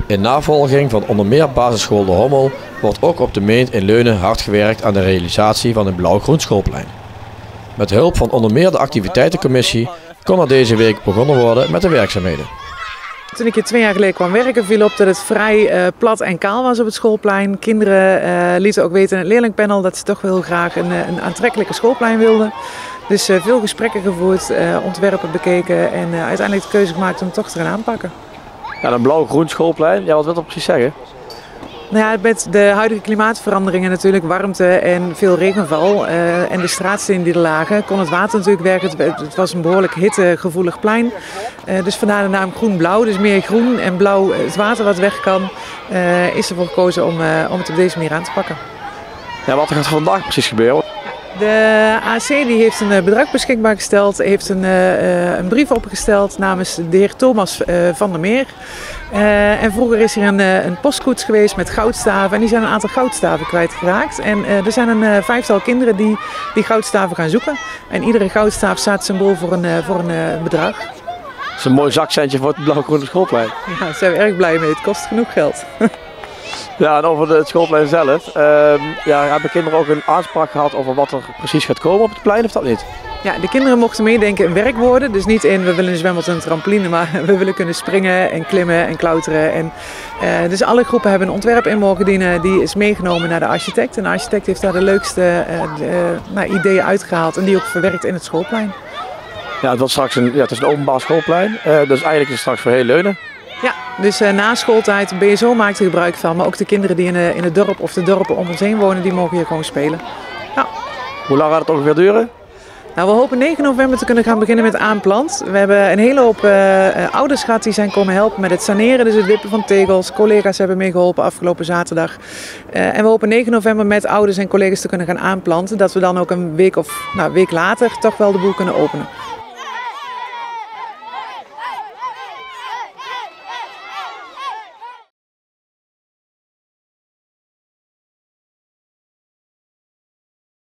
In navolging van onder meer basisschool De Hommel wordt ook op de Meent in Leunen hard gewerkt aan de realisatie van een blauw-groen schoolplein. Met hulp van onder meer de activiteitencommissie kon er deze week begonnen worden met de werkzaamheden. Toen ik hier 2 jaar geleden kwam werken viel op dat het vrij plat en kaal was op het schoolplein. Kinderen lieten ook weten in het leerlingpanel dat ze toch wel heel graag een aantrekkelijke schoolplein wilden. Dus veel gesprekken gevoerd, ontwerpen bekeken en uiteindelijk de keuze gemaakt om het toch te gaan aanpakken. Ja, een blauw-groen schoolplein, ja, wat wil dat precies zeggen? Nou ja, met de huidige klimaatveranderingen natuurlijk, warmte en veel regenval en de straatstenen die er lagen, kon het water natuurlijk werken. Het was een behoorlijk hittegevoelig plein. Dus vandaar de naam groen-blauw, dus meer groen en blauw het water wat weg kan, is ervoor gekozen om het op deze manier aan te pakken. Ja, wat gaat er vandaag precies gebeuren? De AC die heeft een bedrag beschikbaar gesteld, heeft een brief opgesteld namens de heer Thomas van der Meer. En vroeger is hier een postkoets geweest met goudstaven en die zijn een aantal goudstaven kwijtgeraakt. En er zijn een 5-tal kinderen die goudstaven gaan zoeken. En iedere goudstaaf staat symbool voor een bedrag. Dat is een mooi zakcentje voor het blauw-groene schoolplein. Ja, daar zijn we erg blij mee. Het kost genoeg geld. Ja, en over het schoolplein zelf. Hebben kinderen ook een aanspraak gehad over wat er precies gaat komen op het plein of dat niet? Ja, de kinderen mochten meedenken in werkwoorden. Dus niet in we willen een zwembad en een trampoline, maar we willen kunnen springen en klimmen en klauteren. Dus alle groepen hebben een ontwerp in mogen dienen. Die is meegenomen naar de architect. En de architect heeft daar de leukste ideeën uitgehaald en die ook verwerkt in het schoolplein. Ja, het is een openbaar schoolplein. Dus eigenlijk is het straks voor heel Leunen. Ja, dus na schooltijd BSO maakt er gebruik van, maar ook de kinderen die in het dorp of de dorpen om ons heen wonen, die mogen hier gewoon spelen. Ja. Hoe lang gaat het ongeveer duren? Nou, we hopen 9 november te kunnen gaan beginnen met aanplant. We hebben een hele hoop ouders gehad die zijn komen helpen met het saneren, dus het wippen van tegels. Collega's hebben meegeholpen afgelopen zaterdag. En we hopen 9 november met ouders en collega's te kunnen gaan aanplanten, dat we dan ook een week later toch wel de boel kunnen openen.